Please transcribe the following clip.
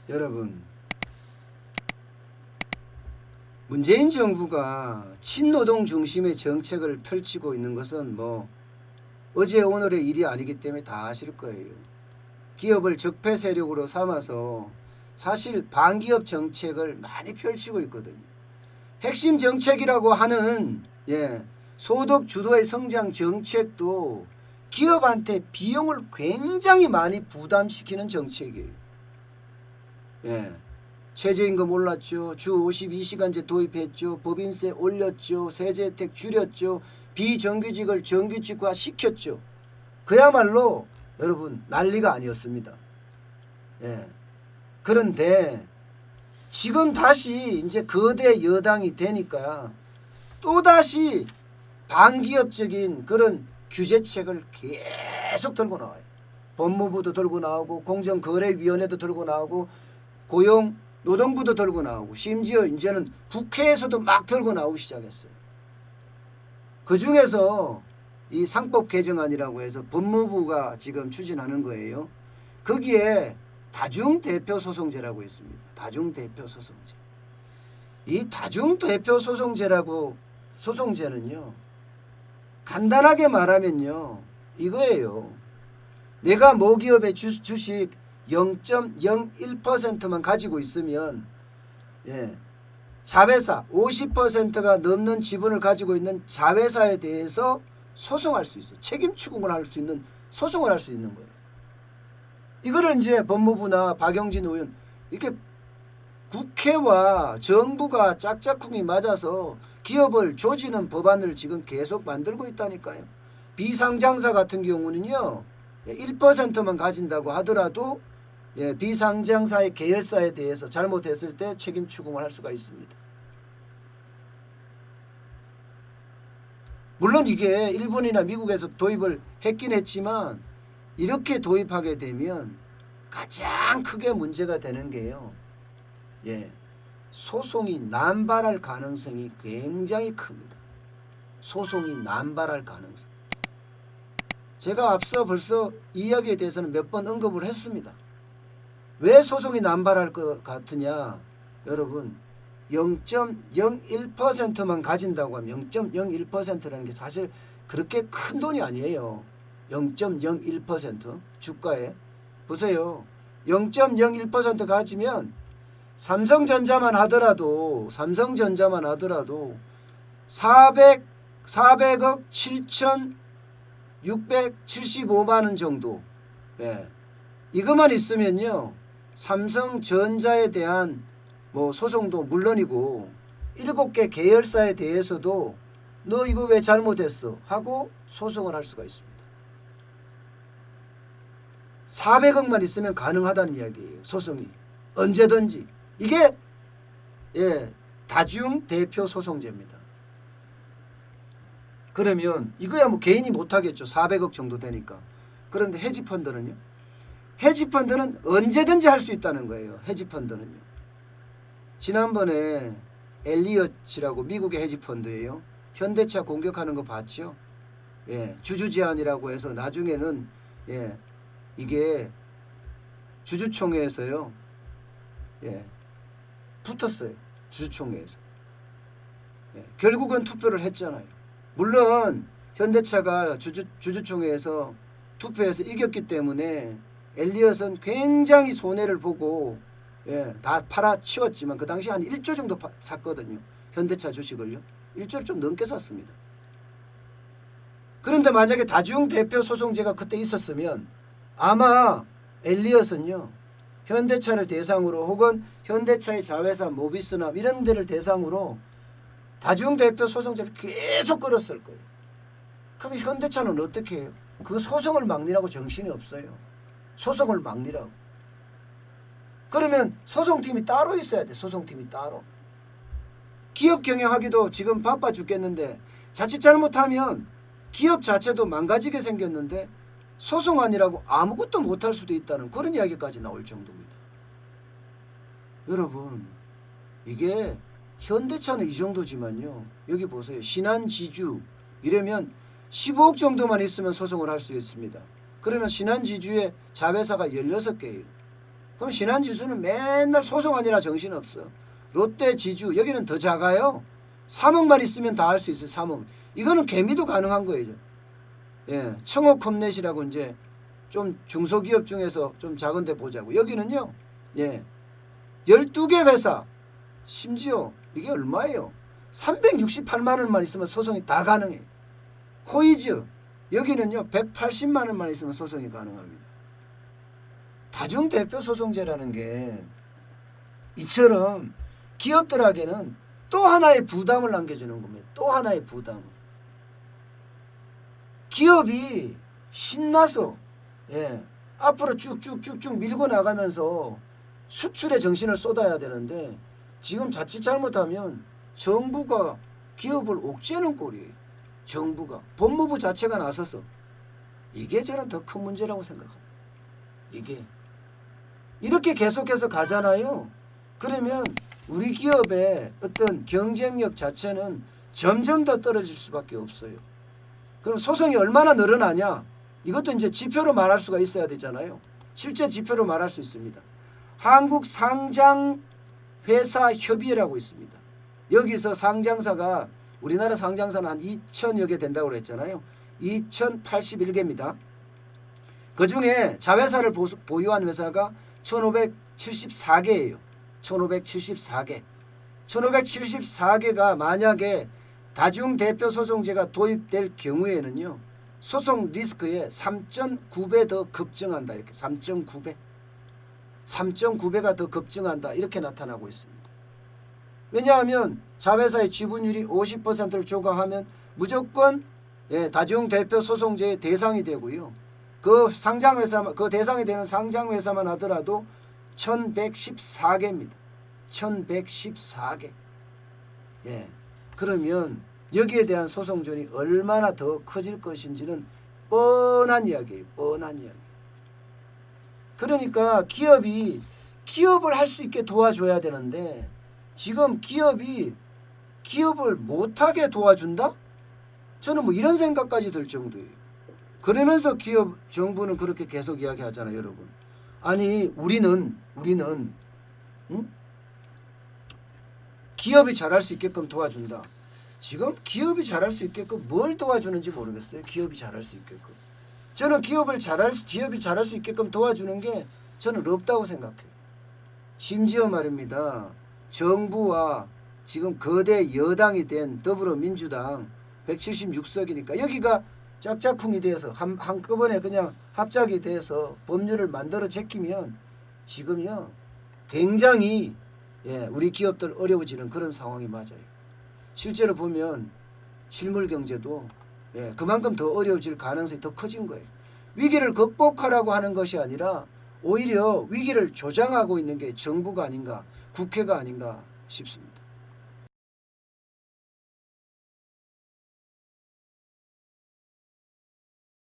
여러분, 문재인 정부가 친노동 중심의 정책을 펼치고 있는 것은 뭐 어제 오늘의 일이 아니기 때문에 다 아실 거예요. 기업을 적폐 세력으로 삼아서 사실 반기업 정책을 많이 펼치고 있거든요. 핵심 정책이라고 하는 소득 주도의 성장 정책도 기업한테 비용을 굉장히 많이 부담시키는 정책이에요. 최저임금 올랐죠. 주 52시간제 도입했죠. 법인세 올렸죠. 세제 혜택 줄였죠. 비정규직을 정규직화 시켰죠. 그야말로 여러분 난리가 아니었습니다. 그런데 지금 다시 이제 거대 여당이 되니까 또다시 반기업적인 그런 규제책을 계속 들고 나와요. 법무부도 들고 나오고 공정거래위원회도 들고 나오고 고용노동부도 들고 나오고 심지어 이제는 국회에서도 막 들고 나오기 시작했어요. 그중에서 이 상법 개정안이라고 해서 법무부가 지금 추진하는 거예요. 거기에 다중대표소송제라고 있습니다. 다중대표소송제. 이 다중대표소송제라고 소송제는요. 간단하게 말하면요. 이거예요. 내가 모기업의 주식 0.01%만 가지고 있으면 자회사 50%가 넘는 지분을 가지고 있는 자회사에 대해서 소송할 수 있어요. 책임 추궁을 할 수 있는 소송을 할 수 있는 거예요. 이거를 이제 법무부나 박영진 의원 이렇게 국회와 정부가 짝짝꿍이 맞아서 기업을 조지는 법안을 지금 계속 만들고 있다니까요. 비상장사 같은 경우는요. 1%만 가진다고 하더라도 비상장사의 계열사에 대해서 잘못했을 때 책임 추궁을 할 수가 있습니다. 물론 이게 일본이나 미국에서 도입을 했긴 했지만 이렇게 도입하게 되면 가장 크게 문제가 되는 게요. 소송이 남발할 가능성이 굉장히 큽니다. 소송이 남발할 가능성. 제가 앞서 벌써 이 이야기에 대해서는 몇 번 언급을 했습니다. 왜 소송이 남발할 것 같으냐? 여러분 0.01%만 가진다고 하면 0.01%라는 게 사실 그렇게 큰 돈이 아니에요. 0.01% 주가에. 보세요. 0.01% 가지면 삼성전자만 하더라도 400억 7,675만 원 정도. 이것만 있으면요. 삼성전자에 대한 소송도 물론이고 7개 계열사에 대해서도 너 이거 왜 잘못했어 하고 소송을 할 수가 있습니다. 400억만 있으면 가능하다는 이야기예요. 소송이. 언제든지. 이게 다중대표소송제입니다. 그러면 이거야 개인이 못하겠죠. 400억 정도 되니까. 그런데 헤지펀드는요. 헤지펀드는 언제든지 할 수 있다는 거예요. 헤지펀드는요. 지난번에 엘리엇이라고 미국의 헤지펀드예요. 현대차 공격하는 거 봤죠? 주주제한이라고 해서 나중에는 이게 주주총회에서요. 붙었어요. 주주총회에서. 결국은 투표를 했잖아요. 물론 현대차가 주주총회에서 투표해서 이겼기 때문에 엘리엇은 굉장히 손해를 보고 다 팔아치웠지만 그 당시 한 1조 정도 샀거든요. 현대차 주식을요. 1조를 좀 넘게 샀습니다. 그런데 만약에 다중대표 소송제가 그때 있었으면 아마 엘리엇은요. 현대차를 대상으로 혹은 현대차의 자회사 모비스나 이런 데를 대상으로 다중대표 소송제를 계속 끌었을 거예요. 그럼 현대차는 어떻게 해요? 그 소송을 막느라고 정신이 없어요. 소송을 막느라고. 그러면 소송팀이 따로 있어야 돼. 소송팀이 따로. 기업 경영하기도 지금 바빠 죽겠는데 자칫 잘못하면 기업 자체도 망가지게 생겼는데 소송안이라고 아무것도 못할 수도 있다는 그런 이야기까지 나올 정도입니다. 여러분 이게 현대차는 이 정도지만요. 여기 보세요. 신한지주 이러면 15억 정도만 있으면 소송을 할 수 있습니다. 그러면 신한지주의 자회사가 16개예요. 그럼 신한지주는 맨날 소송 아니라 정신없어. 롯데 지주 여기는 더 작아요. 3억만 있으면 다 할 수 있어요. 3억. 이거는 개미도 가능한 거예요. 예, 청호컴넷이라고 이제 좀 중소기업 중에서 좀 작은 데 보자고. 여기는요. 예. 12개 회사. 심지어 이게 얼마예요? 368만 원만 있으면 소송이 다 가능해요. 코이즈 여기는요. 180만 원만 있으면 소송이 가능합니다. 다중대표 소송제라는 게 이처럼 기업들에게는 또 하나의 부담을 남겨주는 겁니다. 또 하나의 부담을. 기업이 신나서 예, 앞으로 쭉쭉쭉쭉 밀고 나가면서 수출에 정신을 쏟아야 되는데 지금 자칫 잘못하면 정부가 기업을 옥죄는 꼴이에요. 정부가. 법무부 자체가 나서서. 이게 저는 더 큰 문제라고 생각합니다. 이게. 이렇게 계속해서 가잖아요. 그러면 우리 기업의 어떤 경쟁력 자체는 점점 더 떨어질 수밖에 없어요. 그럼 소송이 얼마나 늘어나냐? 이것도 이제 지표로 말할 수가 있어야 되잖아요. 실제 지표로 말할 수 있습니다. 한국상장회사협의회라고 있습니다. 여기서 상장사가 우리나라 상장사는 한 2,000여 개 된다고 그랬잖아요. 2,081개입니다. 그중에 자회사를 보유한 회사가 1,574개예요. 1,574개. 1,574개가 만약에 다중대표 소송제가 도입될 경우에는요. 소송 리스크에 3.9배 더 급증한다. 이렇게 3.9배. 3.9배가 더 급증한다. 이렇게 나타나고 있습니다. 왜냐하면 자회사의 지분율이 50%를 초과하면 무조건 다중대표 소송제의 대상이 되고요. 그 상장회사, 그 대상이 되는 상장회사만 하더라도 1,114개입니다. 1,114개. 예. 그러면 여기에 대한 소송전이 얼마나 더 커질 것인지는 뻔한 이야기예요. 뻔한 이야기. 그러니까 기업을 할 수 있게 도와줘야 되는데 지금 기업을 못하게 도와준다? 저는 뭐 이런 생각까지 들 정도예요. 그러면서 정부는 그렇게 계속 이야기하잖아요, 여러분. 아니 우리는 응? 기업이 잘할 수 있게끔 도와준다. 지금 기업이 잘할 수 있게끔 뭘 도와주는지 모르겠어요. 기업이 잘할 수 있게끔. 저는 기업이 잘할 수 있게끔 도와주는 게 저는 없다고 생각해요. 심지어 말입니다. 정부와 지금 거대 여당이 된 더불어민주당 176석이니까 여기가 짝짝꿍이 돼서 한꺼번에 그냥 합작이 돼서 법률을 만들어 제끼면 지금요 굉장히 우리 기업들 어려워지는 그런 상황이 맞아요. 실제로 보면 실물 경제도 그만큼 더 어려워질 가능성이 더 커진 거예요. 위기를 극복하라고 하는 것이 아니라 오히려 위기를 조장하고 있는 게 정부가 아닌가 국회가 아닌가 싶습니다.